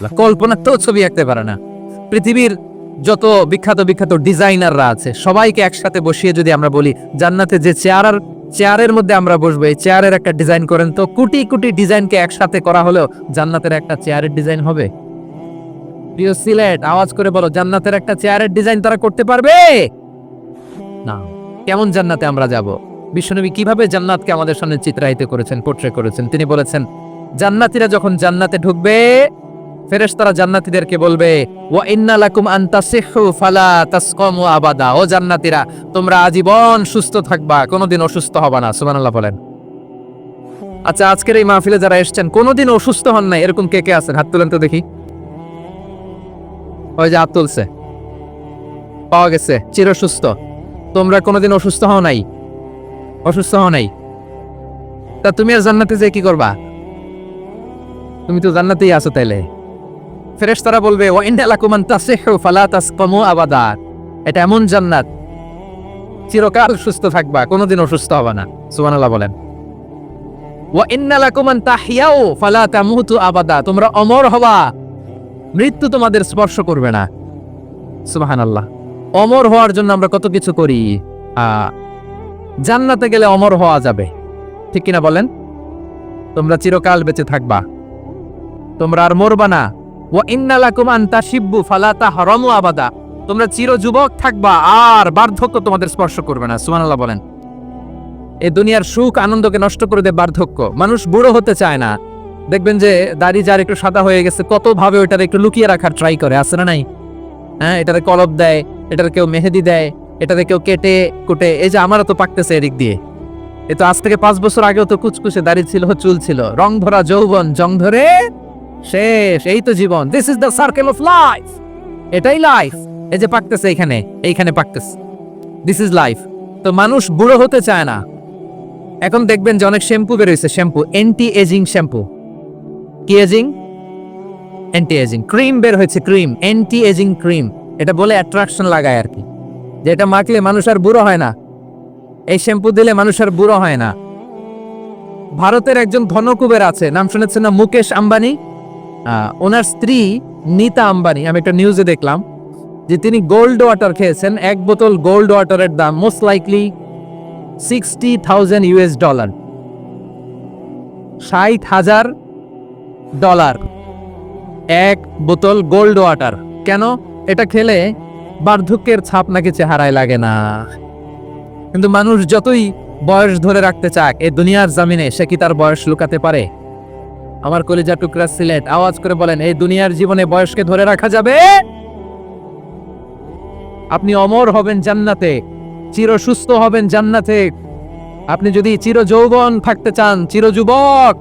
কল্পনা তো ছবি আঁকতে পারে না। পৃথিবীর যত বিখ্যাত বিখ্যাত ডিজাইনাররা আছে সবাইকে একসাথে বসিয়ে যদি আমরা বলি জান্নাতে যে চেয়ারের মধ্যে আমরা বসবো, এই চেয়ারের একটা ডিজাইন করেন, তো কোটি কোটি ডিজাইনকে একসাথে করা হলেও জান্নাতের একটা চেয়ারের ডিজাইন হবে? প্রিয় সিলেট, আওয়াজ করে বলো, জান্নাতের একটা চেয়ারের ডিজাইন তারা করতে পারবে না। কেমন জান্নাতে আমরা যাব? বিশ্বনবী কিভাবে জান্নাতকে আমাদের সামনে চিত্রায়িত করেছেন, পোর্ট্রে করেছেন? তিনি বলেছেন, জান্নাতীরা যখন জান্নাতে ঢুকবে, ফেরেশতারা জান্নাতীদেরকে বলবে, ওয়া ইন্না লাকুম আন তাসিহু ফালা তাসকামু আবাদা। ও জান্নাতীরা, তোমরা আজীবন সুস্থ থাকবা, কোনোদিন অসুস্থ হবা না। সুবহানাল্লাহ বলেন। আচ্ছা, আজকের এই মাহফিলে যারা এসেছেন কোনোদিন অসুস্থ হন নাই, এরকম কে কে আছেন? হাত তুলেন তো দেখি। ওই যে হাত তুলছে, পাওয়া গেছে, চিরসুস্থ। তোমরা কোনোদিন অসুস্থ হও নাই? অসুস্থ হও নাই? তা তুমি আর জান্নাতে যে কি করবা? তুমি তো জান্নাতেই আছো তাইলে। ফেরেশতারা বলবে, ওয়া ইন্না লাকুম আন তাসিহু ফালা তাসকামু আবাদা। এটা এমন জান্নাত, চিরকাল সুস্থ থাকবা, কোনোদিন অসুস্থ হবে না। সুবহানাল্লাহ বলেন। ওয়া ইন্না লাকুম আন তাহইয়াউ ফালা তামুতু আবাদা। তোমরা অমর হবা, মৃত্যু তোমাদের স্পর্শ করবে না। সুবহানাল্লাহ। অমর হওয়ার জন্য আমরা কত কিছু করি। জান্নাতে গেলে অমর হওয়া যাবে, ঠিক কিনা বলেন? তোমরা চিরকাল বেঁচে থাকবা, তোমরা আর মরবা না। ওয়া ইন্না লাকুম আন তাশিব্বু ফালা তাহরামু আবাদা। তোমরা চির যুবক থাকবা, আর বার্ধক্য তোমাদের স্পর্শ করবে না। সুবহানাল্লাহ বলেন। এই দুনিয়ার সুখ আনন্দকে নষ্ট করে দেয় বার্ধক্য। মানুষ বুড়ো হতে চায় না। দেখবেন যে দাড়ি যার একটু সাদা হয়ে গেছে, কত ভাবে ওইটার একটু লুকিয়ে রাখার ট্রাই করে, আছে না নাই? হ্যাঁ, এটারে কলপ দেয়, এটার কেউ মেহেদি দেয়, এটারে কেউ কেটে কুটে। এই যে আমারও তো পাকতেছে এদিক দিয়ে। এ তো আজ থেকে 5 বছর আগেও তো কুচকুচে দাড়ি ছিল, চুল ছিল, রং ধরা যৌবন, জং ধরে শেষ। এই তো জীবন। This is the circle of life. এটাই লাইফ। এই যে পাকতেছে, এইখানে পাকতেছে। This is life. তো মানুষ বুড়ো হতে চায় না। এখন দেখবেন যে অনেক শ্যাম্পু বের হয়েছে, শ্যাম্পু, অ্যান্টি এজিং শ্যাম্পু। কি এজিং? Anti aging. ক্রিম বের হয়েছে, ক্রিম, অ্যান্টি এজিং ক্রিম। এটা বলে অ্যাট্রাকশন লাগায় আর কি, যে এটা মাখলে মানুষ আর বুড়ো হয় না, এই শ্যাম্পু দিলে মানুষ আর বুড়ো হয় না। ভারতের একজন ধনকুবের আছে, নাম শুনেছেন না? মুকেশ আম্বানি। ওনার স্ত্রী নীতা আম্বানি, আমি একটা নিউজে দেখলাম যে তিনি গোল্ড ওয়াটার খেয়েছেন। 1 বোতল গোল্ড ওয়াটারের দাম মোস্ট লাইকলি $60,000। $60,000 এক বোতল গোল্ড ওয়াটার। কেন? এটা খেলে বার্ধক্যের ছাপ নাকি চেহারায় লাগে না। কিন্তু মানুষ যতই বয়স ধরে রাখতে চাক এই দুনিয়ার জামিনে, সে কি তার বয়স লুকাতে পারে? আমার কলিজা টুকরা সিলেট, আওয়াজ করে বলেন, এই দুনিয়ার জীবনে বয়সকে ধরে রাখা যাবে? আপনি অমর হবেন জান্নাতে, চির সুস্থ হবেন জান্নাতে। আপনি যদি চির যৌবন থাকতে চান, চির যুবক,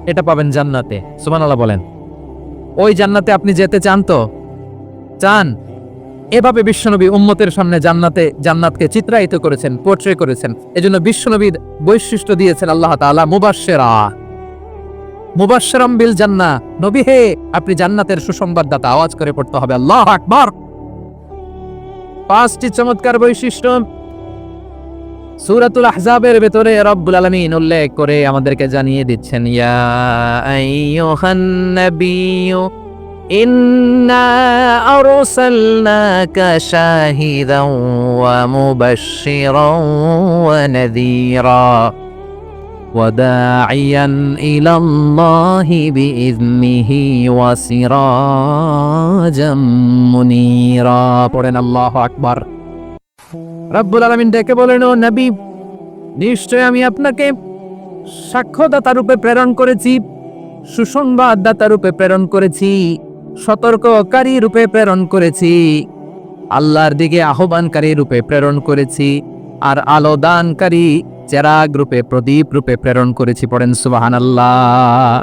এটা পাবেন জান্নাতে। সুবহানাল্লাহ বলেন। ওই জান্নাতে আপনি যেতে চান তো? চান? এভাবে বিশ্বনবী উম্মতের সামনে জান্নাতকে চিত্রায়িত করেছেন, পোর্ট্রে করেছেন। এজন্য বিশ্বনবীর বৈশিষ্ট্য দিয়েছেন আল্লাহ তাআলা মুবাশশিরাম বিল জান্নাহ। নবী হে, আপনি জান্নাতের সুসংবাদদাতা। আওয়াজ করে পড়তে হবে আল্লাহু আকবার। 5টি চমৎকার বৈশিষ্ট্য সূরাতুল আহজাবের ভেতরে রব্বুল আলামিন উল্লেখ করে আমাদেরকে জানিয়ে দিচ্ছেন, ইয়া আইয়ুহান নাবিয়্যু ইন্না আরসালনাকা শাহিদান ওয়া মুবাশশিরান ওয়া নাযীরা ওয়া দাঈয়ান ইলাল্লাহি বিইذনিহি ওয়া সিরাজাম মুনীরা। পড়েন আল্লাহু আকবার। রব্বুল আলামিন ডেকে বলেন, ও নবী, নিশ্চয় আমি আপনাকে সাক্ষ্যদাতা রূপে প্রেরণ করেছি, সুসংবাদদাতা রূপে প্রেরণ করেছি, সতর্ককারী রূপে প্রেরণ করেছি, আল্লাহর দিকে আহ্বানকারী রূপে প্রেরণ করেছি, আর আলো দানকারী চেরাগ রূপে, প্রদীপ রূপে প্রেরণ করেছি। পড়েন সুবহানাল্লাহ।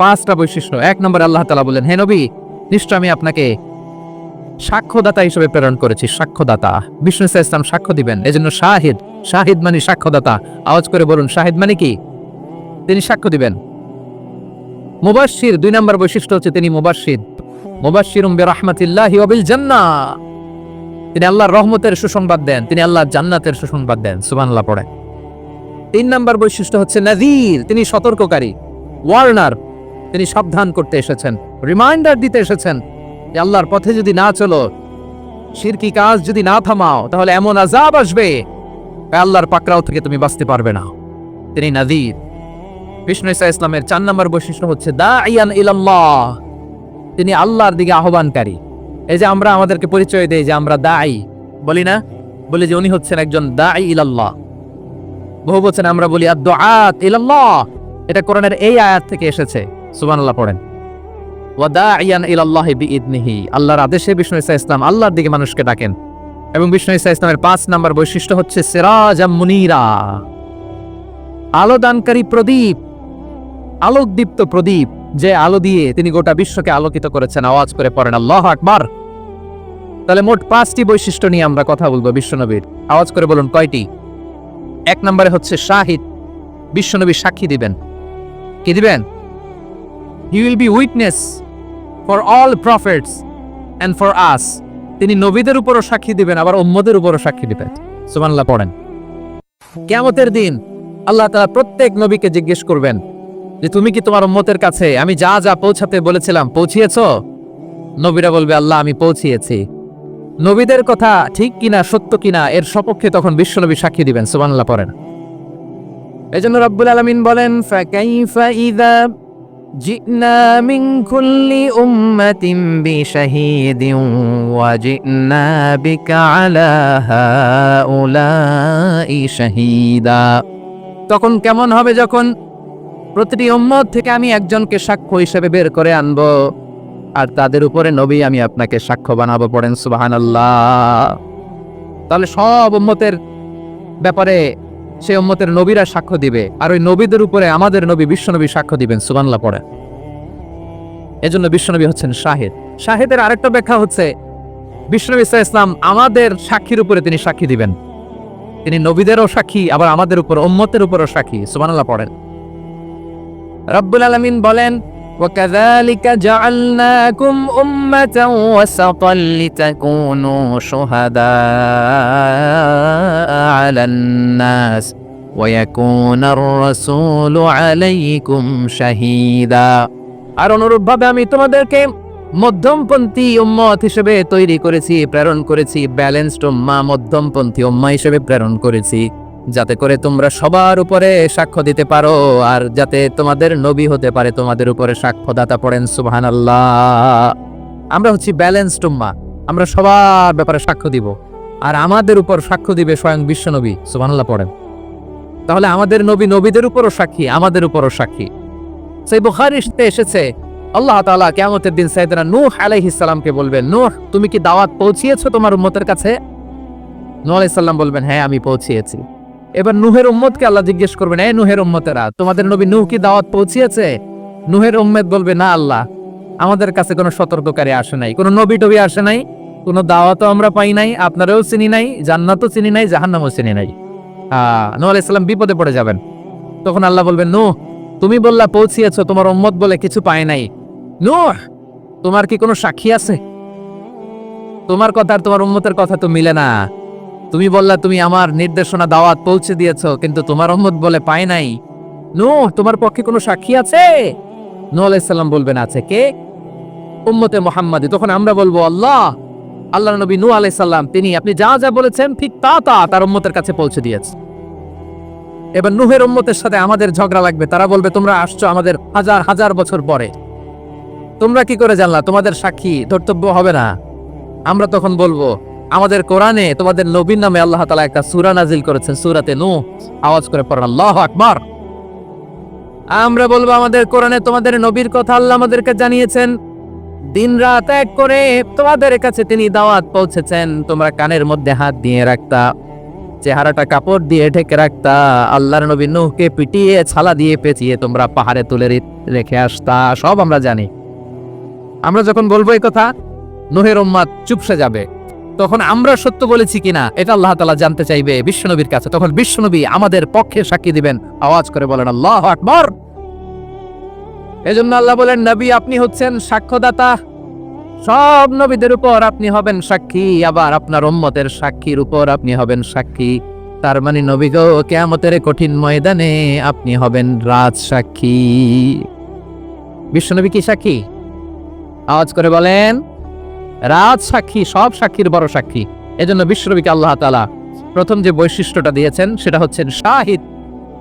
5টা বৈশিষ্ট্য। 1 নম্বরে আল্লাহ তাআলা বলেন, হে নবী, নিশ্চয় আমি আপনাকে সাক্ষ্যদাতা হিসেবে প্রেরণ করেছি। সাক্ষ্যদাতা, বিষ্ণু ইসা ইসলাম সাক্ষ্য দিবেন, এজন্য শাহিদ। শাহিদ মানে সাক্ষ্যদাতা। আওয়াজ করে বলুন, শাহিদ মানে কি? তিনি সাক্ষ্য দিবেন। মুবাশশির, 2 নম্বর বৈশিষ্ট্য হচ্ছে তিনি মুবাশশির। মুবাশশিরুম বিরাহমাতিল্লাহি ওয়া বিল জান্নাহ। তিনি আল্লাহর রহমতের সুসংবাদ দেন, তিনি আল্লাহর জান্নাতের সুসংবাদ দেন। সুবহানাল্লাহ পড়ে। 3 নম্বর বৈশিষ্ট্য হচ্ছে নাযীর, তিনি সতর্ককারী, ওয়ার্নার। তিনি সাবধান করতে এসেছেন, রিমাইন্ডার দিতে এসেছেন যে আল্লাহর পথে যদি না চলো, শিরকি কাজ যদি না থামাও, তাহলে এমন আযাব আসবে আল্লাহর পাকড়াও থেকে তুমি বাঁচতে পারবে না। তিনি নাযীর। বিষ্ণু ঈসা ইসলামের 4 নম্বর বৈশিষ্ট্য হচ্ছে দাঈয়ান ইলাল্লাহ, তিনি আল্লাহর দিকে আহ্বানকারী। এই যে আমরা আমাদেরকে পরিচয় দেই যে আমরা দাঈ, বলি না? বলি যে উনি হচ্ছেন একজন দাঈ ইলাল্লাহ। বহু বচন আমরা বলি আদ-দুআত ইলাল্লাহ, এটা কোরআনের এই আয়াত থেকে এসেছে। সুবহানাল্লাহ পড়েন। ওয়া দাঈয়ান ইলাল্লাহি বিইذনিহি, আল্লাহর আদেশে বিষ্ণু ঈসা ইসলাম আল্লাহর দিকে মানুষকে ডাকেন। এবং বিষ্ণু ঈসা ইসলামের 5 নম্বর বৈশিষ্ট্য হচ্ছে সিরাজাম মুনীরা, আলোদানকারী প্রদীপ, আলোকদীপ্ত প্রদীপ, যে আলো দিয়ে তিনি গোটা বিশ্বকে আলোকিত করেছেন। আওয়াজ করে পড়েন আল্লাহু আকবার। তাহলে মোট 5টি বৈশিষ্ট্য নিয়ে আমরা কথা বলবো বিশ্বনবীর। আওয়াজ করে বলুন কয়টি? 1 নম্বরে হচ্ছে শাহিদ, বিশ্বনবী সাক্ষী দিবেন। কি দিবেন? He will be witness for all prophets and for us, তিনি নবীদের উপরও সাক্ষী দিবেন, আবার উম্মতের উপরও সাক্ষী দিবেন। সুবহানাল্লাহ পড়েন। কিয়ামতের দিন আল্লাহ তাআলা প্রত্যেক নবীকে জিজ্ঞেস করবেন যে তুমি কি তোমার উম্মতের কাছে আমি যা যা পৌঁছাতে বলেছিলাম পৌঁছিয়েছো? নবীরা বলবে আল্লাহ আমি পৌঁছিয়েছি। নবীদের কথা ঠিক কিনা, সত্য কিনা, এর সপক্ষে তখন বিশ্বনবী সাক্ষী দিবেন। সুবহানাল্লাহ পড়েন। এজন্য রব্বুল আলামিন বলেন ফাকাইফা ইযা জিনা মিন কুল্লি উম্মাতিন বিশাহীদিন ওয়া জিনা বিকা আলা হাউলাই শাহীদা, তখন কেমন হবে যখন প্রতিটি উম্মত থেকে আমি একজনকে সাক্ষ্য হিসেবে বের করে আনবো, আর তাদের উপরে নবী আমি আপনাকে সাক্ষ্য বানাবো। পড়েন সুবহানাল্লাহ। তাহলে সব উম্মতের ব্যাপারে সে উম্মতের নবীরা সাক্ষ্য দিবে, আর ওই নবীদের উপরে আমাদের নবী বিশ্বনবী সাক্ষ্য দিবেন। সুবহানাল্লাহ পড়েন। এজন্য বিশ্বনবী হচ্ছেন শাহিদ। শাহিদের আরেকটা ব্যাখ্যা হচ্ছে বিশ্বনবী সাল্লাল্লাহু আলাইহি ওয়াসাল্লাম আমাদের সাক্ষীর উপরে তিনি সাক্ষী দিবেন। তিনি নবীদেরও সাক্ষী, আবার আমাদের উপর উম্মতের উপরও সাক্ষী। সুবহানাল্লাহ পড়েন। রব্বুল আলামিন বলেন وَكَذَلِكَ جَعَلْنَاكُمْ أُمَّةً وَسَطًا لِتَكُونُوا شُهَدَاءَ عَلَى النَّاسِ وَيَكُونَ الرَّسُولُ عَلَيْكُمْ شَهِيدًا, আর অনুরূপভাবে আমি তোমাদেরকে মধ্যমপন্থী উম্মত হিসেবে তৈরি করেছি, প্রেরণ করেছি। ব্যালেন্সড উম্মাহ, মধ্যমপন্থী উম্মাহ হিসেবে প্রেরণ করেছি, যাতে করে তোমরা সবার উপরে সাক্ষ্য দিতে পারো, আর যাতে তোমাদের নবী হতে পারে তোমাদের উপরে সাক্ষ্যদাতা। পড়েন সুবহানাল্লাহ। আমরা হচ্ছি ব্যালেন্সড উম্মাহ, আমরা সবার ব্যাপারে সাক্ষ্য দিব, আর আমাদের উপর সাক্ষ্য দিবে স্বয়ং বিশ্বনবী। সুবহানাল্লাহ পড়েন। তাহলে আমাদের নবী নবীদের উপরও সাক্ষী, আমাদের উপরও সাক্ষী। সেই বুখারীতে এসেছে আল্লাহ তাআলা কিয়ামতের দিন সাইয়েদনা নূহ আলাইহিস সালামকে বলবেন, নূহ তুমি কি দাওয়াত পৌঁছিয়েছো তোমার উম্মতের কাছে? নূহ আলাইহিস সালাম বলবেন হ্যাঁ আমি পৌঁছিয়েছি। এবার নূহের উম্মতকে আল্লাহ জিজ্ঞেস করবেন, এই নূহের উম্মতেরা তোমাদের নবী নূহ কি দাওয়াত পৌঁছিয়েছে? নূহের উম্মত বলবে না আল্লাহ, আমাদের কাছে কোনো সতর্ককারী আসে নাই, কোনো নবী টবি আসে নাই, কোনো দাওয়াতও আমরা পাই নাই, আপনারাও চিনি নাই, জান্নাতও চিনি নাই, জাহান্নামও চিনি নাই। নূহ আলাইহিস সালাম বিপদে পড়ে যাবেন। তখন আল্লাহ বলবেন নূহ তুমি বললা পৌঁছিয়েছো, তোমার উম্মত বলে কিছু পায় নাই। নূহ তোমার কি কোনো সাক্ষী আছে? তোমার কথা আর তোমার উম্মতের কথা তো মিলে না। তুমি বললা তুমি আমার নির্দেশনা দাওয়াত পৌঁছে দিয়েছো, কিন্তু তোমার উম্মত বলে পায় নাই। নূহ তোমার পক্ষে কোনো সাক্ষী আছে? নূহ আলাইহিস সালাম বলবেন আছে। কে? উম্মতে মুহাম্মাদী। তখন আমরা বলবো আল্লাহ, আল্লাহর নবী নূহ আলাইহিস সালাম তিনি আপনি যা যা বলেছেন ঠিক তা তা তার উম্মতের কাছে পৌঁছে দিয়েছে। এবার নূহের উম্মতের সাথে আমাদের ঝগড়া লাগবে। তারা বলবে তোমরা আসছো আমাদের হাজার হাজার বছর পরে, তোমরা কি করে জানলা? তোমাদের সাক্ষী ধর্তব্য হবে না। আমরা তখন বলবো আমাদের কোরআনে তোমাদের নবীর নামে আল্লাহ তাআলা একটা সূরা নাজিল করেছেন, সূরাতে নূহ। আওয়াজ করে পড়েন আল্লাহু আকবার। আমরা বলবো আমাদের কোরআনে তোমাদের নবীর কথা আল্লাহ আমাদেরকে জানিয়েছেন, দিন-রাত এক করে তোমাদের কাছে তিনি দাওয়াত পৌঁছেছেন। তোমরা কানের মধ্যে হাত দিয়ে রাখতা, চেহারাটা কাপড় দিয়ে ঢেকে রাখতা, আল্লাহর নবী নূহকে পিটিয়ে ছালা দিয়ে পেঁচিয়ে তোমরা পাহাড়ে তুলে রেখে আসতা। সব আমরা জানি। আমরা যখন বলবো এই কথা, নূহের উম্মত চুপসে যাবে। তখন আমরা সত্য বলেছি কিনা এটা আল্লাহ তাআলা জানতে চাইবে বিশ্বনবীর কাছে। তখন বিশ্বনবী আমাদের পক্ষে সাক্ষী দিবেন। আওয়াজ করে বলেন আল্লাহু আকবার। এজন্য আল্লাহ বলেন নবী আপনি হচ্ছেন সাক্ষ্যদাতা, সব নবীদের উপর আপনি হবেন সাক্ষী, আবার আপনার উম্মতের সাক্ষীর উপর আপনি হবেন সাক্ষী। তার মানে নবী গো কিয়ামতের কঠিন ময়দানে আপনি হবেন রাজ সাক্ষী। বিশ্বনবী কি সাক্ষী? আওয়াজ করে বলেন, রাজ সাক্ষী, সব সাক্ষীর বড় সাক্ষী। এজন্য বিশ্বনবীকে আল্লাহ তাআলা প্রথম যে বৈশিষ্ট্যটা দিয়েছেন সেটা হচ্ছেন শাহিদ।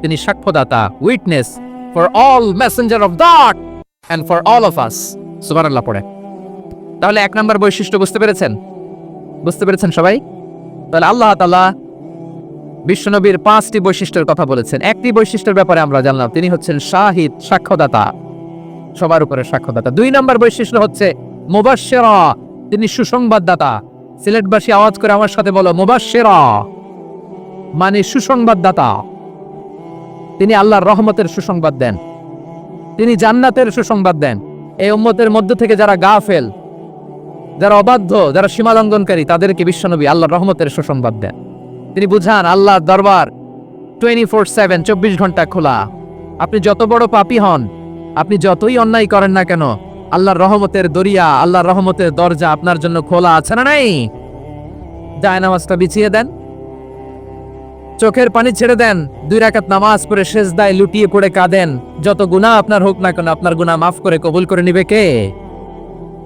তিনি সাক্ষ্যদাতা, witness for all messenger of God and for all of us. সুবহানাল্লাহ পড়ে। তাহলে এক নাম্বার বৈশিষ্ট্য বুঝতে পেরেছেন? বুঝতে পেরেছেন সবাই? তাহলে আল্লাহ তাআলা বিশ্বনবীর 5টি বৈশিষ্ট্যের কথা বলেছেন। একটি বৈশিষ্ট্যের ব্যাপারে আমরা জানলাম, তিনি হচ্ছেন শাহিদ, সাক্ষ্যদাতা, সবার উপরে সাক্ষ্যদাতা। 2 নাম্বার বৈশিষ্ট্য হচ্ছে মুবাশশিরা, তিনি সুসংবাদদাতা। সিলেটবাসী আওয়াজ করে আমার সাথে বলো, মুবাশশিরা মানে সুসংবাদদাতা। তিনি আল্লাহর রহমতের সুসংবাদ দেন, তিনি জান্নাতের সুসংবাদ দেন। এই উম্মতের মধ্য থেকে যারা গাফেল, যারা অবাধ্য, যারা সীমালঙ্ঘনকারী, তাদেরকে বিশ্বনবী আল্লাহর রহমতের সুসংবাদ দেন। তিনি বুঝান আল্লাহর দরবার 24/7, 24 ঘন্টা খোলা। আপনি যত বড় পাপী হন, আপনি যতই অন্যায় করেন না কেন, আল্লাহর রহমতের দরিয়া, আল্লাহর রহমতের দরজা আপনার জন্য খোলা আছে না নাই? জায়নামাজটা বিছিয়ে দেন, চোখের পানি ছেড়ে দেন, 2 রাকাত নামাজ পড়ে সেজদায় লুটিয়ে পড়ে কাঁদেন। যত গুনাহ আপনার হোক না কেন, আপনার গুনাহ মাফ করে কবুল করে নিবে কে?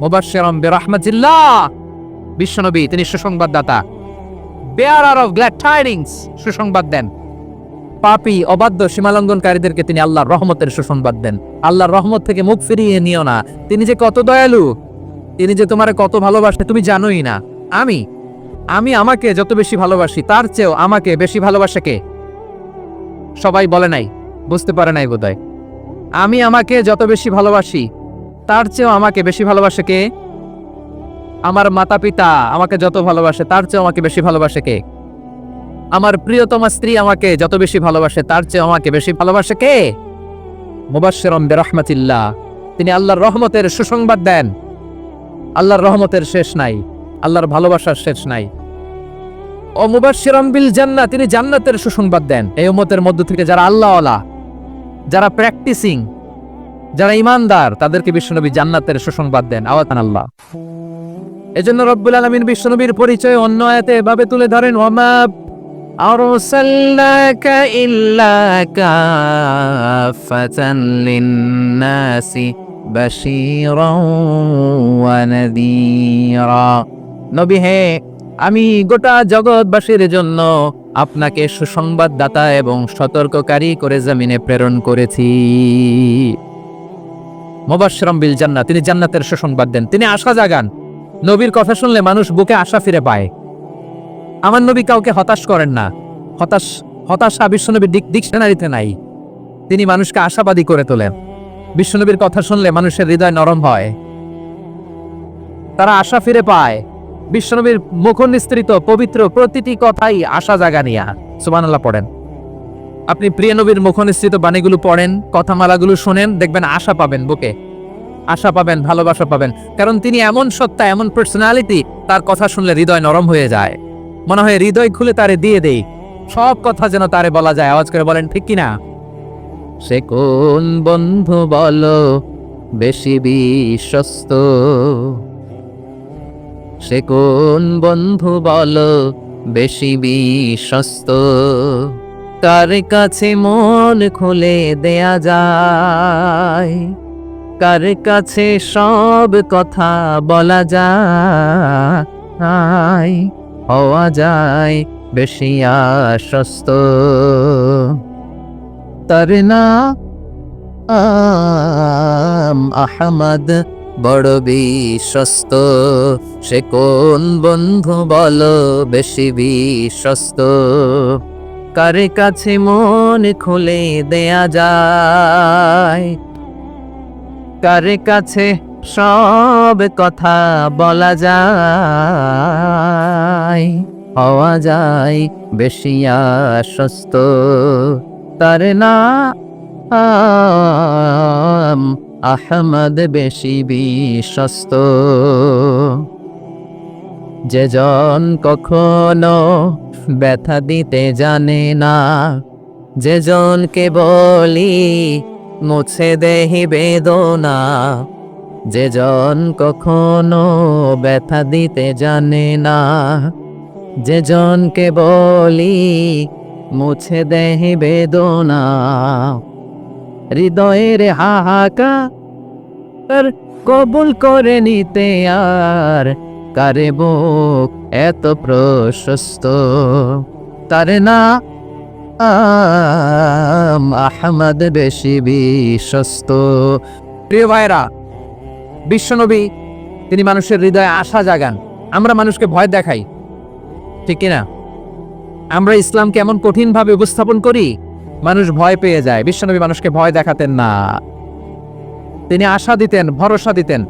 মুবাশশিরাম বিরাহমাতিল্লাহ, বিশ্বনবী তিনি সুসংবাদদাতা, বেয়ারার অফ গ্ল্যাড টাইডিংস, সুসংবাদ দেন। পাপী, অবাধ্য, সীমালঙ্ঘনকারীদেরকে তিনি আল্লাহর রহমতের সুসংবাদ দেন। আল্লাহর রহমত থেকে মুখ ফিরিয়ে নিও না। তিনি যে কত দয়ালু, তিনি যে তোমারে কত ভালোবাসে তুমি জানোই না। আমি আমাকে যত বেশি ভালোবাসি, তার চেয়েও আমাকে বেশি ভালোবাসে কে? সবাই বলে নাই, বুঝতে পারে নাই বোধহয়। আমি আমাকে যত বেশি ভালোবাসি, তার চেয়েও আমাকে বেশি ভালোবাসে কে? আমার মাতা পিতা আমাকে যত ভালোবাসে, তার চেয়েও আমাকে বেশি ভালোবাসে কে? আমার প্রিয়তমা স্ত্রী আমাকে যত বেশি ভালোবাসে, তার চেয়ে আমাকে বেশি ভালোবাসে কে? মুবাশশিরাম বিরাহমাতিল্লাহ, তিনি আল্লাহর রহমতের সুসংবাদ দেন। আল্লাহর রহমতের শেষ নাই, আল্লাহর ভালোবাসার শেষ নাই। ও মুবাশশিরাম বিল জান্নাহ, তিনি জান্নাতের সুসংবাদ দেন। এই উম্মতের মধ্য থেকে যারা আল্লাহওয়ালা, যারা প্র্যাকটিসিং, যারা ঈমানদার, তাদেরকে বিশ্বনবী জান্নাতের সুসংবাদ দেন। আওয়াজ আল্লাহ। এজন্য রব্বুল আলামিন বিশ্বনবীর পরিচয় অন্য আয়াতে এভাবে তুলে ধরেন, ওয়ামা আরসালনাকা ইল্লা কাফাতান লিন-নাসি বাশীরাও ওয়া নাযীরা। নবী হে, আমি গোটা জগৎবাসীর জন্য আপনাকে সুসংবাদদাতা এবং সতর্ককারী করে জমিনে প্রেরণ করেছি। মুবাশশিরাম বিল জান্নাহ, তিনি জান্নাতের সুসংবাদ দেন, তিনি আশা জাগান। নবীর কথা শুনলে মানুষ বুকে আশা ফিরে পায়। আমার নবী কাউকে হতাশ করেন না। হতাশা বিশ্বনবীর ডিকশনারিতে নাই। তিনি মানুষকে আশাবাদী করে তোলেন। বিশ্বনবীর কথা শুনলে মানুষের হৃদয় নরম হয়, তারা আশা ফিরে পায়। বিশ্বনবীর মুখনিসৃত পবিত্র প্রতিটি কথাই আশা জাগানিয়া। সুবহানাল্লাহ পড়েন। আপনি প্রিয় নবীর মুখনিসৃত বাণীগুলো পড়েন, কথামালাগুলো শোনেন, দেখবেন আশা পাবেন, বুকে আশা পাবেন, ভালোবাসা পাবেন। কারণ তিনি এমন সত্তা, এমন পার্সোনালিটি, তার কথা শুনলে হৃদয় নরম হয়ে যায়। মনে হয় হৃদয় খুলে তারে দিয়ে দেই, সব কথা যেন তারে বলা যায়। আওয়াজ করে বলেন ঠিক কিনা? সে কোন বন্ধু বলো বেশি বিশ্বস্ত? সে কোন বন্ধু বলো বেশি বিশ্বস্ত? কার কাছে মন খুলে দেয়া যায়, কার কাছে সব কথা বলা যায়, হওয়া যায় বেশি আশ্বস্ত। তার নাম আহমদ, বড় বিশ্বস্ত। সে কোন বন্ধু বলো বেশি বিশ্বস্ত? কার কাছে মন খুলে দেয়া যায়, কার কাছে সব কথা বলা যায়, হওয়া যায় বেশি আশ্বস্ত। তার নাম আহমদ, বেশি বিশ্বস্ত। যেজন কখনো ব্যথা দিতে জানে না, যেজনকে বলি মুছে দেহি বেদনা, যেজন কখনো ব্যথা দিতে জানে না, যেজনকে বলি মুছে দেহি বেদনা। হৃদয়ের হাহাকা আর কবুল করে নিতে আর কারে বুক এত প্রশস্ত, তারে না আহমদ বেশি বিশ্বস্ত। প্রিয় ভাইরা, বিশ্বনবী তিনি মানুষের হৃদয়ে আশা জাগান। আমরা মানুষকে ভয় দেখাই, ঠিক কিনা? আমরা ইসলামকে এমন কঠিন ভাবে উপস্থাপন করি, মানুষ ভয় পেয়ে যায়। বিশ্বনবী মানুষকে ভয় দেখাতেন না, তিনি আশা দিতেন, ভরসা দিতেন।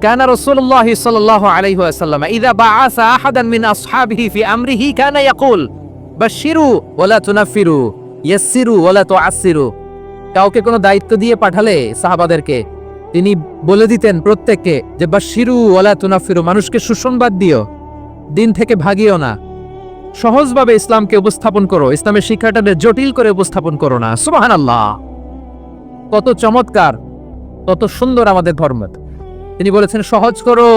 কানা রাসূলুল্লাহ সাল্লাল্লাহু আলাইহি ওয়াসাল্লাম ইযা বাআসা আহাদান মিন আসহাবিহি ফি আমরিহি কানা ইয়াকুল বাশশিরু ওয়ালা তুনাফিরু ইয়াসসিরু ওয়ালা তুআসসিরু। কাউকে কোনো দায়িত্ব দিয়ে পাঠালে সাহাবাদেরকে তিনি বলে দিতেন প্রত্যেককে যে বাশশিরু ওয়ালা তুনাফিরু, মানুষকে সুসংবাদ দিও, দিন থেকে ভাগিও না, সহজভাবে ইসলামকে উপস্থাপন করো, ইসলামের শিক্ষাটাকে জটিল করে উপস্থাপন করো না। সুবহানাল্লাহ, কত চমৎকার, কত সুন্দর আমাদের ধর্ম। তিনি বলেছেন সহজ করো,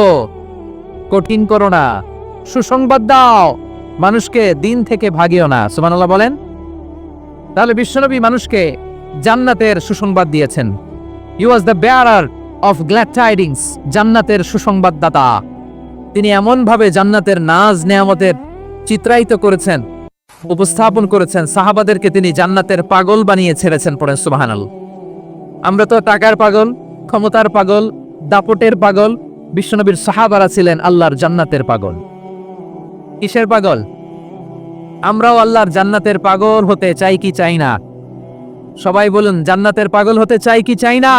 কঠিন করো না, সুসংবাদ দাও, মানুষকে দিন থেকে ভাগিও না। সুবহানাল্লাহ বলেন। তাহলে বিশ্বনবী মানুষকে জান্নাতের সুসংবাদ দিয়েছেন। He was the bearer of glad tidings, জান্নাতের সুসংবাদদাতা। তিনি এমন ভাবে জান্নাতের নাজ নেয়ামতের চিত্রায়িত করেছেন, উপস্থাপন করেছেন, সাহাবাদেরকে তিনি জান্নাতের পাগল বানিয়ে ছেড়েছেন। পড়েন সুবহানাল্লাহ। আমরা তো টাকার পাগল, ক্ষমতার পাগল, দাপটের পাগল। বিশ্বনবীর সাহাবারা ছিলেন আল্লাহর জান্নাতের পাগল। কিসের পাগল? আমরাও আল্লাহর জান্নাতের পাগল হতে চাই কি চাই না? সবাই বলুন, জান্নাতের পাগল হতে চাই কি চাই না?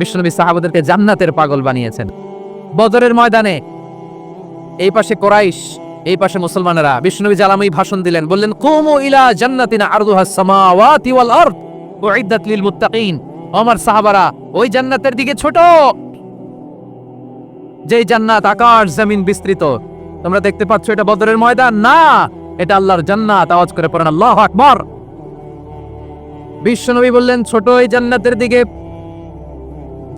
বিশ্বনবী সাহাবাদেরকে জান্নাতের পাগল বানিয়েছেন। বদরের ময়দানে এই পাশে কোরাইশ, এই পাশে মুসলমানেরা। বিশ্বনবী জালামি ভাষণ দিলেন, বললেন কুমু ইলা জান্নাতিনা আরদুহাস সামাওয়াতি ওয়াল আরদ উইদ্দাত লিল মুত্তাকিন। আমার সাহাবারা, ওই জান্নাতের দিকে ছোট, যেই জান্নাত আকাশ জমিন বিস্তৃত। তোমরা দেখতে পাচ্ছ এটা বদরের ময়দান না, এটা আল্লাহর জান্নাত। আওয়াজ করে পড়েন আল্লাহু আকবার। বিশ্বনবী বললেন ছোট এই জান্নাতের দিকে,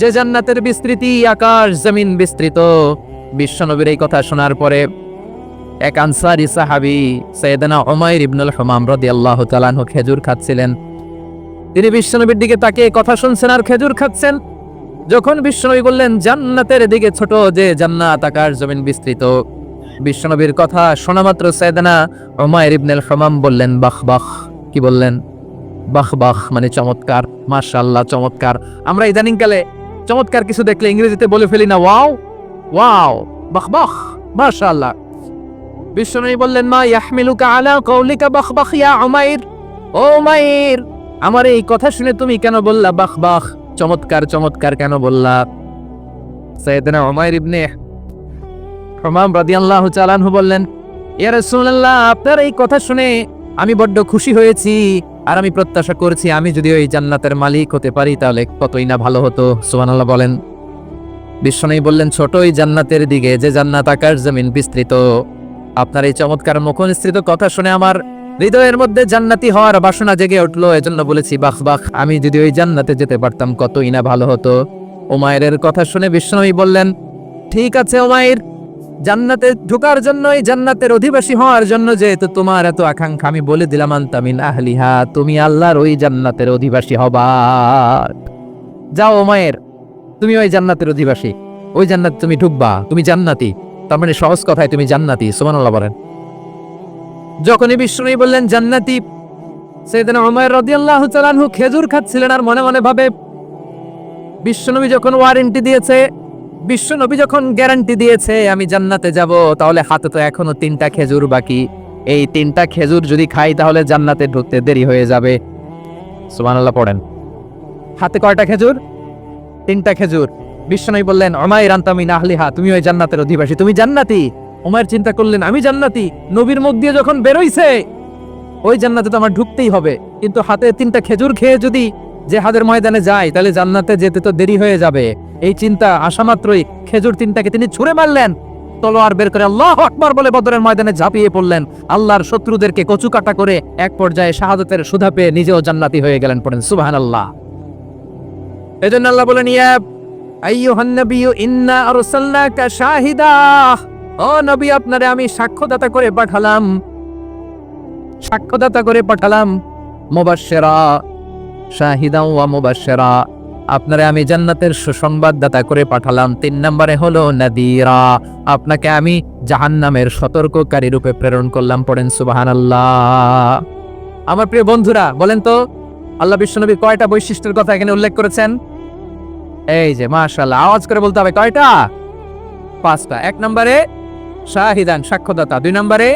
যে জান্নাতের বিস্তৃতি আকাশ জমিন বিস্তৃত। বিশ্বনবীর এই কথা শোনার পরে এক আনসারী সাহাবী সাইয়েদনা উমাইর ইবনুল হুমাম রাদিয়াল্লাহু তাআলা আনহু খেজুর খাচ্ছিলেন। তিনি বিশ্বনবীর দিকে তাকিয়ে কথা শুনছেন আর খেজুর খাচ্ছেন। যখন বিশ্বনবী বললেন জান্নাতের দিকে ছোট, যে জান্নাত আকাশ জমিন বিস্তৃত, বিশ্বনবীর কথা শোনা মাত্র সাইয়েদনা উমাইর ইবনুল হুমাম বললেন বাহ বাহ। কি বললেন? বাহ বাহ, মানে চমৎকার, মাশাআল্লাহ, চমৎকার। আমরা ইদানিংকালে চমৎকার কিছু দেখলে ইংরেজিতে বলে ফেলি না, ওয়াও ওয়াও, বাহ বাহ, মাশাআল্লাহ। বিশ্বনবী বললেন মা ইয়াহমিলুকা আলা কওলিকা বাহ বাহ ইয়া উমাইর। ও উমাইর, আমার এই কথা শুনে তুমি কেন বললা বাহ বাহ, চমৎকার চমৎকার কেন বললা? সাইয়েদনা উমাইর ইবনে হুমাম রাদিয়াল্লাহু তাআলা আনহু বললেন, ইয়া রাসূলুল্লাহ, আপনার এই কথা শুনে আমি বড্ড খুশি হয়েছি, আর আমি প্রত্যাশা করছি আমি যদি ওই জান্নাতের মালিক হতে পারি তাহলে কতই না ভালো হতো। সুবহানাল্লাহ বলেন। বিশ্বনবী বললেন ছোট ওই জান্নাতের দিকে, যে জান্নাত আকাশ জমিন বিস্তৃত। আপনার এই চমৎকার মুখনিসৃত কথা শুনে আমার হৃদয়ের মধ্যে জান্নাতি হওয়ার বাসনা জেগে উঠলো, এজন্য বলেছি বাহ বাহ, আমি যদি ওই জান্নাতে যেতে পারতাম কতই না ভালো হতো। উমাইরের কথা শুনে বিশ্বনবী বললেন ঠিক আছে উমাইর, জান্নাতে ঢোকার জন্য, এই জান্নাতের অধিবাসী হওয়ার জন্য যেহেতু তোমার এত আকাঙ্ক্ষা, আমি বলে দিলাম আনতা মিন আহলিহা, তুমি আল্লাহর ওই জান্নাতের অধিবাসী হবা। যাও উমাইর, তুমি ওই জান্নাতের অধিবাসী, ওই জান্নাতে তুমি ঢুকবা, তুমি জান্নাতি। তার মানে সহজ কথায় তুমি জান্নাতি। সুবহানাল্লাহ বলেন। যখনই বিশ্বনবী বললেন জান্নাতি, সাইয়েদনা উমাইর রাদিয়াল্লাহু তাআলা আনহু খেজুর খাচ্ছিলেন আর মনে মনে ভাবে, বিশ্বনবী যখন ওয়ারেন্টি দিয়েছে, বিশ্বনবী যখন গ্যারান্টি দিয়েছে আমি জান্নাতে যাব, তাহলে হাতে তো এখনো 3টা খেজুর বাকি। এই 3টা খেজুর যদি খাই তাহলে জান্নাতে ঢুকতে দেরি হয়ে যাবে। সুবহানাল্লাহ পড়েন। হাতে কয়টা খেজুর? 3টা খেজুর। বিশ্বনবী বললেন উমাইর আনতা মিন আহলিহা, তুমি ওই জান্নাতের অধিবাসী, তুমি জান্নাতি। উমাইর চিন্তা করলেন আমি জান্নাতি, নবীর মুখ দিয়ে যখন বেরোইছে ওই জান্নাতে তো আমার ঢুকতেই হবে, কিন্তু হাতে 3টা খেজুর খেয়ে যদি জিহাদের ময়দানে যায় তাহলে জান্নাতে যেতে তো দেরি হয়ে যাবে। এই চিন্তা আসা মাত্রই খেজুর 3টাকে তিনি ছুঁড়ে মারলেন, তলোয়ার বের করে আল্লাহু আকবার বলে বদরের ময়দানে ঝাঁপিয়ে পড়লেন। আল্লাহর শত্রুদেরকে কচুকাটা করে এক পর্যায়ে শাহাদাতের সুধা পেয়ে নিজেও জান্নাতি হয়ে গেলেন। পড়েন সুবহানাল্লাহ। এজন্য আল্লাহ বলেন ইয়া আইয়ুহান নাবিয়্যু ইন্না আরসালনাকা শাহিদা, ও নবী আপনারে আমি সাক্ষ্যদাতা করে পাঠালাম, সাক্ষ্যদাতা করে পাঠালাম। মুবাশশিরা শাহিদাও ওয়া মুবাশশিরা, আপনারে আমি জান্নাতের সুসংবাদদাতা করে পাঠালাম। 3 নম্বরে হলো নাদিরা, আপনাকে আমি জাহান্নামের সতর্ককারী রূপে প্রেরণ করলাম। পড়েন সুবহানাল্লাহ। আমার প্রিয় বন্ধুরা, বলেন তো আল্লাহ বিশ্বনবী কয়টা বৈশিষ্ট্যের কথা এখানে উল্লেখ করেছেন? এই যে মাশাআল্লাহ, আওয়াজ করে বলতে হবে কয়টা? 5টা। 1 নম্বরে শাহিদান, সাক্ষ্যদাতা। 2 নম্বরে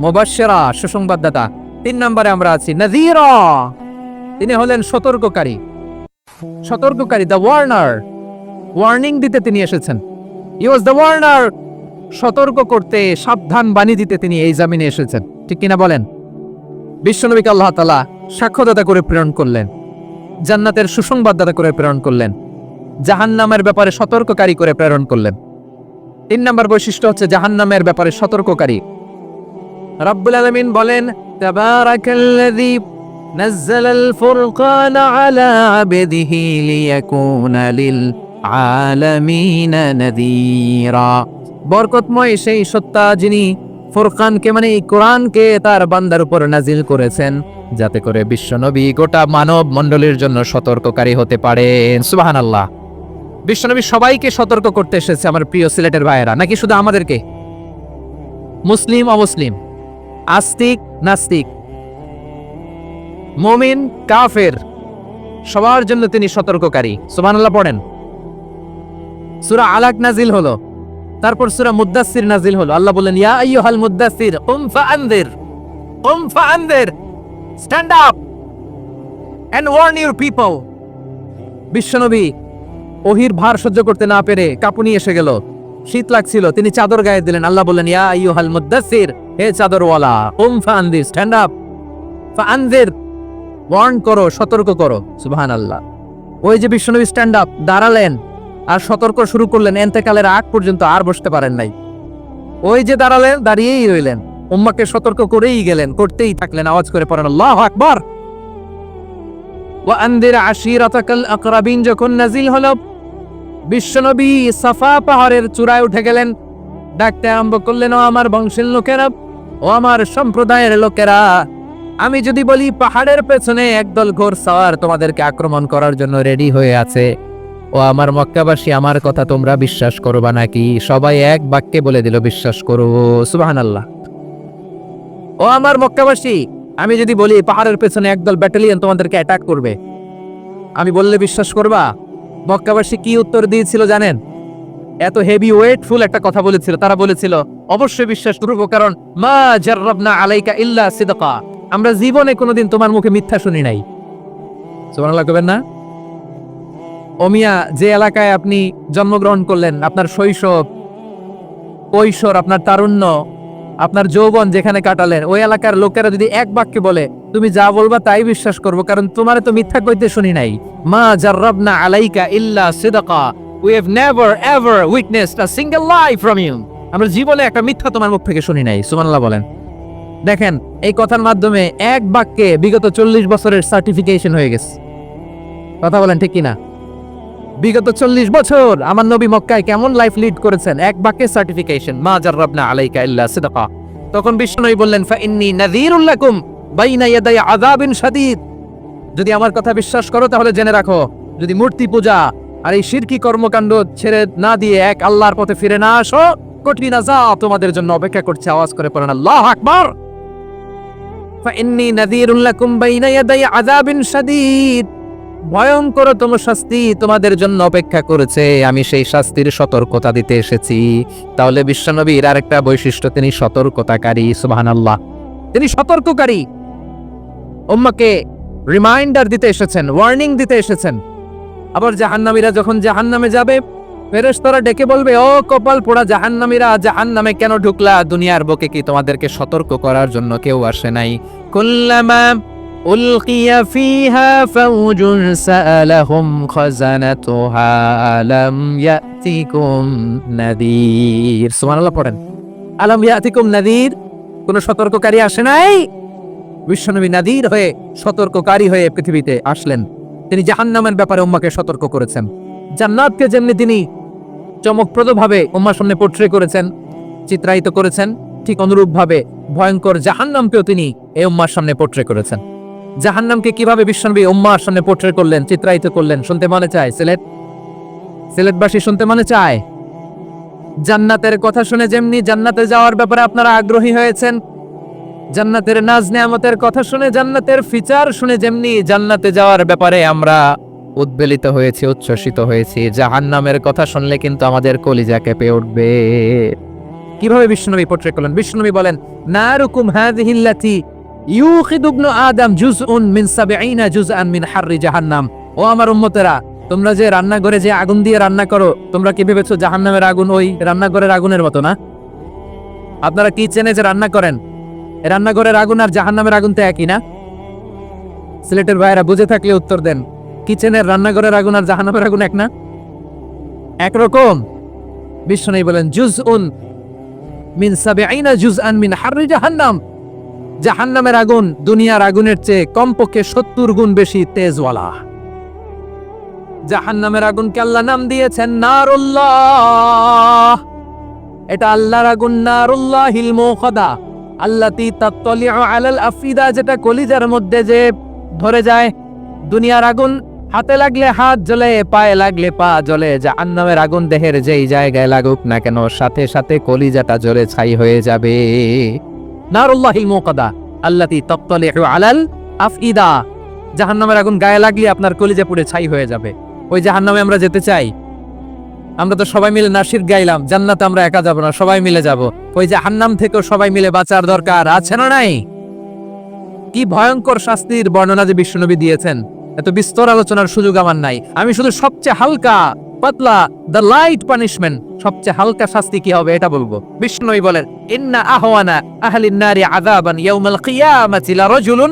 মুবাশশিরা, সুসংবাদদাতা। 3 নম্বরে আমরা আছি নাযীরা, তিনি হলেন সতর্ককারী। সতর্ককারী, দ্য ওয়ার্নার, ওয়ার্নিং দিতে তিনি এসেছেন। হি ওয়াজ দ্য ওয়ার্নার, সতর্ক করতে, সাবধান বাণী দিতে তিনি এই জামিনে এসেছেন। ঠিক কিনা বলেন? বিশ্বনবীকে আল্লাহ তাআলা সাক্ষ্যদাতা করে প্রেরণ করলেন, জান্নাতের সুসংবাদদাতা করে প্রেরণ করলেন, জাহান্নামের ব্যাপারে সতর্ককারী করে প্রেরণ করলেন। 3 নম্বর বৈশিষ্ট্য হচ্ছে জাহান্নামের ব্যাপারে সতর্ককারী। রব্বুল আলামিন বলেন, তাবারাকাল্লাযী নাযালাল ফুরকানা আলা আবদিহি লিয়াকুনা লিল আলামিনা নাযীরা। বরকতময় সেই সত্তা যিনি ফুরকানকে মানে এই কোরআনকে তার বান্দার উপর নাজিল করেছেন, যাতে করে বিশ্বনবী গোটা মানব মণ্ডলীর জন্য সতর্ককারী হতে পারেন। সুবহানাল্লাহ। বিশ্বনবী সবাইকে সতর্ক করতে এসেছে, আমার প্রিয় সিলেটের ভাইয়েরা, নাকি শুধু আমাদেরকে? মুসলিম অমুসলিম, আস্তিক নাস্তিক, মুমিন কাফের, সবার জন্য তিনি সতর্ককারী। সুবহানাল্লাহ পড়েন। সূরা আলাক নাজিল হলো, তারপর সূরা মুদ্দাসসির নাজিল হলো। আল্লাহ বলেন, ইয়া আইয়ুহাল মুদ্দাসসির কুম ফাআনযির, কুম ফাআনযির, stand up and warn your people. বিশ্বনবী ওহির ভার সহ্য করতে না পেরে কাঁপুনি এসে গেল, শীত লাগছিল, তিনি চাদর গায়ে দিলেন। আল্লাহ বললেন, ইয়া আইয়ুহাল মুদ্দাসসির, হে চাদরওয়ালা, কুম ফাআনযির, স্ট্যান্ড আপ, ফাআনযির, ওয়ার্ন করো, সতর্ক করো। সুবহানাল্লাহ। ওই যে বিশ্বনবী স্ট্যান্ড আপ, দাঁড়ালেন আর সতর্ক শুরু করলেন, এন্তেকালের আগ পর্যন্ত আর বসতে পারেন নাই। ওই যে দাঁড়ালেন, দাঁড়িয়েই রইলেন, উম্মাহকে সতর্ক করেই গেলেন, করতেই থাকলেন। আওয়াজ করে পড়েন আল্লাহু আকবার। ওয়া আনদির আশীরাতাকাল আকরাবিন যখন নাজিল হলো, বিশ্বনবী সাফা পাহাড়ের চূড়ায় উঠে গেলেন, ডাকতে আরম্ভ করলেন, ও আমার বংশের লোকেরা, ও আমার সম্প্রদায়ের লোকেরা, আমি যদি বলি পাহাড়ের পেছনে একদল ঘোড়সওয়ার তোমাদেরকে আক্রমণ করার জন্য রেডি হয়ে আছে, ও আমার মক্কাবাসী, আমার কথা তোমরা বিশ্বাস করবা নাকি? সবাই এক বাক্যে বলে দিল, বিশ্বাস করো। সুবহানাল্লাহ। ও আমার মক্কাবাসী, আমি যদি বলি পাহাড়ের পেছনে একদল ব্যাটালিয়ন তোমাদেরকে অ্যাটাক করবে, আমি বললে বিশ্বাস করবা? মক্কাবাসী কি উত্তর দিয়েছিল জানেন? এত হেভি ওয়েটফুল একটা কথা বলেছিল। তারা বলেছিল, অবশ্যই বিশ্বাস করবো, কারণ মা জাররাবনা আলাইকা ইল্লা সিদকা, আমরা জীবনে কোনোদিন তোমার মুখে মিথ্যা শুনি নাই। সুবহানাল্লাহ কইবেন না? ওমিয়া, যে এলাকায় আপনি জন্মগ্রহণ করলেন, আপনার শৈশব, কৈশোর, আপনার তারুণ্য, আপনার যৌবন যেখানে কাটালেন, ওই এলাকার লোকেরা যদি এক বাক্যে বলে তুমি যা বলবা তাই বিশ্বাস করবো, কারণ তোমারে তো মিথ্যা কইতে শুনি নাই। মা জাররাবনা আলাইকা ইল্লা সিদকা, we have never ever witnessed a single lie from you, আমরা জীবনে একটা মিথ্যা তোমার মুখ থেকে শুনি নাই। সুবহানাল্লাহ বলেন। দেখেন, এই কথার মাধ্যমে এক বাক্যে বিগত 40 বছরের সার্টিফিকেশন হয়ে গেছে। কথা বলেন ঠিক কিনা? বিগত 40 বছর আমার নবী মক্কায় কেমন লাইফ লিড করেছেন, এক বাক্যে সার্টিফিকেশন, মা জাররাবনা আলাইকা ইল্লা সিদকা। তখন বিশ্বনবী বললেন, ফাইন্নী নাযীরুল লাকুম বাইনা ইয়াদাই আযাবিন শাদীদ, যদি আমার কথা বিশ্বাস করো তাহলে জেনে রাখো, যদি মূর্তি পূজা আর এই শিরকি কর্মকাণ্ড ছেড়ে না দিয়ে এক আল্লাহর পথে ফিরে না আসো, কঠিন আযাব তোমাদের জন্য অপেক্ষা করছে। আওয়াজ করে পড়েন আল্লাহু আকবার। ফাইন্নী নাযীরুল লাকুম বাইনা ইয়াদাই আযাবিন শাদীদ, ভয়ঙ্করতম শাস্তি তোমাদের জন্য অপেক্ষা করেছে, আমি সেই শাস্তির সতর্কতা দিতে এসেছি। তাহলে বিশ্বনবীর আরেকটা বৈশিষ্ট্য, তিনি সতর্কতাকারী। সুবহানাল্লাহ, তিনি সতর্ককারী, উম্মাহকে রিমাইন্ডার দিতে এসেছেন, ওয়ার্নিং দিতে এসেছেন। আবার জাহান্নামীরা যখন জাহান্নামে যাবে, ফেরেশতারা ডেকে বলবে, ও কপাল পোড়া জাহান্নামীরা, জাহান্নামে কেন ঢুকলা? দুনিয়ার বুকে কি তোমাদেরকে সতর্ক করার জন্য কেউ আসে নাই? কুল্লামা উলকিয়া ফিহা ফাউজুন সাআলাহুম খাযানাতুহা আলাম ইয়াতিকুম নাযীর। সুবহানাল্লাহ পড়েন। আলাম ইয়াতিকুম নাযীর, কোন সতর্ককারী আসে নাই? বিশ্বনবী নাযীর হয়ে, সতর্ককারী হয়ে পৃথিবীতে আসলেন। তিনি জাহান্নামের ব্যাপারে উম্মাহকে সতর্ক করেছেন। জান্নাতকে যেমনি তিনি চমকপ্রদভাবে উম্মাহর সামনে পোর্ট্রে করেছেন, চিত্রায়িত করেছেন, ঠিক অনুরূপভাবে ভয়ঙ্কর জাহান্নামকেও তিনি এই উম্মাহর সামনে পোর্ট্রে করেছেন। জাহান্নামকে কিভাবে বিশ্বনবী উম্মাহর সামনে পোর্ট্রে করলেন, চিত্রায়িত করলেন, শুনতে মনে চায়? সিলেটবাসী শুনতে মনে চায়? জান্নাতের কথা শুনে যেমনি জান্নাতে যাওয়ার ব্যাপারে আপনারা আগ্রহী হয়েছেন, জান্নাতের নাজ নেয়ামতের কথা শুনে, জান্নাতের ফিচার শুনে যেমনি জান্নাতে যাওয়ার ব্যাপারে আমরা উদ্বেলিত হয়েছি, উচ্ছ্বসিত হয়েছি, জাহান্নামের কথা শুনলে কিন্তু আমাদের কলিজা কেঁপে উঠবে। কিভাবে বিশ্বনবী পোর্ট্রে করলেন? বিশ্বনবী বলেন, নারুকুম হাযিহিল্লাতী ইউখিদু ইবনু আদম জুজউন মিন ৭০ জুজআন মিন হাররি জাহান্নাম। ও আমার উম্মতেরা, তোমরা যে রান্নাঘরে যে আগুন দিয়ে রান্না করো, তোমরা কি ভেবেছো জাহান্নামের আগুন ওই রান্নাঘরের আগুনের মতো না? আপনারা কিচেনে যে রান্না করেন, রান্নাঘরের আগুন আর জাহান্নামের আগুন তো একই না? সিলেটের ভাইয়েরা বুঝে থাকলে উত্তর দেন। কিচেনের রান্নাঘরের আগুন আর জাহান্নামের আগুন এক না? একরকম? বিশ্বনবী বলেন, জুজউন মিন ৭০ জুজআন মিন হাররি জাহান্নাম। জাহান্নামের আগুন দুনিয়ার আগুনের চেয়ে কমপক্ষে ৭০ গুণ বেশি তেজওয়ালা। জাহান্নামের আগুনকে আল্লাহ নাম দিয়েছেন নারুল্লাহ। এটা আল্লাহর আগুন, নারুল্লাহিল মুখাদা আল্লাতী তাত্তালিউ আলাল আফিদা, যেটা কলিজার মধ্যে যে ধরে যায়। দুনিয়ার আগুন হাতে লাগলে হাত জ্বলে, পায়ে লাগলে পা জ্বলে। জাহান্নামের আগুন দেহের যেই জায়গায় লাগুক না কেন, সাথে সাথে কলিজাটা জ্বলে ছাই হয়ে যাবে। নারুল্লাহিল মুখাদা আল্লাতী তাত্তালিউ আলাল আফিদা। জাহান্নামের আগুন গায়ে লাগলে আপনার কলিজা পুড়ে ছাই হয়ে যাবে। ওই জাহান্নামে আমরা যেতে চাই? আমরা তো সবাই মিলে নাসির গাইলাম, জান্নাতে আমরা একা যাব না, সবাই মিলে যাব। ওই জাহান্নাম থেকেও সবাই মিলে বাঁচার দরকার আছে না নাই? কি ভয়ঙ্কর শাস্তির বর্ণনা যে বিশ্বনবী দিয়েছেন, এত বিস্তর আলোচনার সুযোগ আমার নাই। আমি শুধু সবচেয়ে হালকা পাতলা, দ্য লাইট পানিশমেন্ট, সবচেয়ে হালকা শাস্তি কি হবে এটা বলবো। বিশ্বনবী বলেন, ইন্না আহওয়ানা আহলিন নারি আযাবান ইয়াউমাল কিয়ামাতি লারাজুলুন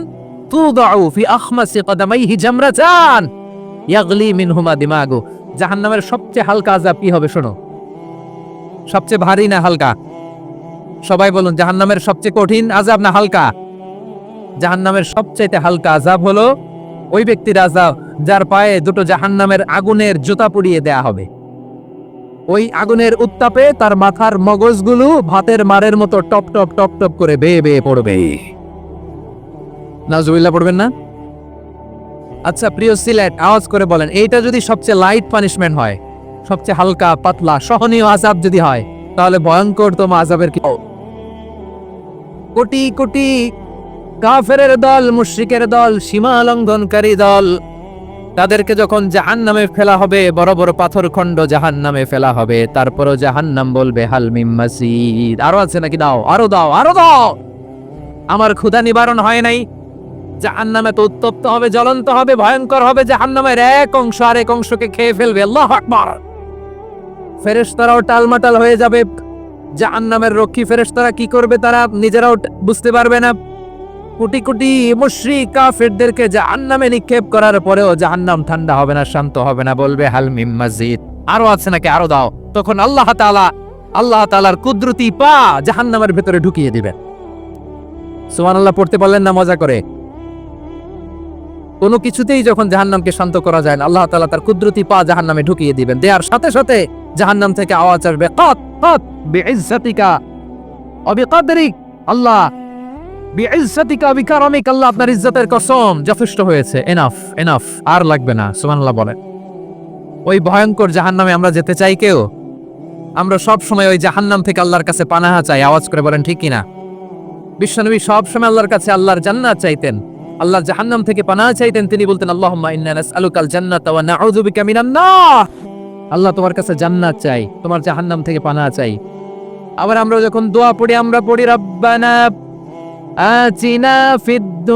তুদাউ ফি আখমাসি কদামাইহি জামরাতান ইয়াগলি মিনহুমা দিমাগু। জাহান্নামের সবচেয়ে হালকা আযাব কি হবে শোনো? সবচেয়ে ভারী না হালকা? সবাই বলুন, জাহান্নামের সবচেয়ে কঠিন আযাব না হালকা? জাহান্নামের সবচেয়ে হালকা আযাব হলো ওই ব্যক্তির আযাব যার পায়ে দুটো জাহান্নামের আগুনের জুতা পুড়িয়ে দেয়া হবে। ওই আগুনের উত্তাপে তার মাথার মগজগুলো ভাতের মারের মতো টপ টপ টপ টপ করে বেয়ে বেয়ে পড়বে। নাউজুবিল্লাহ পড়বেন না? আচ্ছা প্রিয় সিলেট, আওয়াজ করে বলেন, এইটা যদি সবচেয়ে লাইট পানিশমেন্ট হয়, সবচেয়ে হালকা পাতলা সহনীয় আযাব যদি হয়, তাহলে ভয়ঙ্করতম আযাবের কি? কোটি কোটি কাফেরের দল, মুশরিকের দল, সীমা লঙ্ঘনকারী দল, তাদেরকে যখন জাহান্নামে ফেলা হবে, বড় বড় পাথরখণ্ড জাহান্নামে ফেলা হবে, তারপরও জাহান্নাম বলবে হাল মিম মাজিদ, আরো আছে নাকি? দাও, আরো দাও, আরো দাও। আমার ক্ষুধা নিবারণ হয় নাই। জাহান্নামে তো উত্তপ্ত হবে, জ্বলন্ত হবে, ভয়ঙ্কর হবে। জাহান্নামের এক অংশ আরেক অংশকে খেয়ে ফেলবে। আল্লাহু আকবার। ফেরেশতারাও টালমাটাল হয়ে যাবে। জাহান্নামের রক্ষী ফেরেশতারা কি করবে তারা নিজেরাও বুঝতে পারবে না। কোটি কোটি মুশরিক কাফেরদেরকে জাহান্নামে নিক্ষেপ করার পরেও জাহান্নাম ঠান্ডা হবে না, শান্ত হবে না, বলবে হাল মিম মাজিদ, আরো আছে নাকি? আরো দাও। তখন আল্লাহ তাআলার কুদরতি পা জাহান্নামের ভেতরে ঢুকিয়ে দিবেন। সুবহানাল্লাহ পড়তে পারলেন না মজা করে? কোনো কিছুতেই যখন জাহান্নামকে শান্ত করা যায় না, আল্লাহ তাআলা তার কুদরতি পা জাহান্নামে ঢুকিয়ে দিবেন। দেয়ার সাথে সাথে জাহান্নাম থেকে আওয়াজ আসবে, কাত কাত বিইজ্জাতিকা ওয়া বিকদরিক। আল্লাহ বিইজ্জাতিকা ওয়া বিকারামিক, আল্লাহ আপনার ইজ্জতের কসম, যথেষ্ট হয়েছে, এনাফ এনাফ, আর লাগবে না। সুবহানাল্লাহ বলেন। ওই ভয়ঙ্কর জাহান্নামে আমরা যেতে চাই কেউ? আমরা সব সময় ওই জাহান্নাম থেকে আল্লাহর কাছে পানাহা চাই। আওয়াজ করে বলেন ঠিক কিনা? বিশ্বনবী সব সময় আল্লাহর কাছে আল্লাহর জান্নাত চাইতেন, আল্লাহর জাহান্নাম থেকে পানাহা চাইতেন। তিনি বলতেন, আল্লাহুম্মা ইন্না নাসআলুকাল জান্নাতা ওয়া নাউযু বিকা মিনান নার। আল্লাহ তোমার কাছে জান্নাত চাই, তোমার জাহান্নাম থেকে পানাহা চাই। আবার আমরা যখন দোয়া পড়ি, আমরা পড়ি রব্বানা আতিনা ফিদ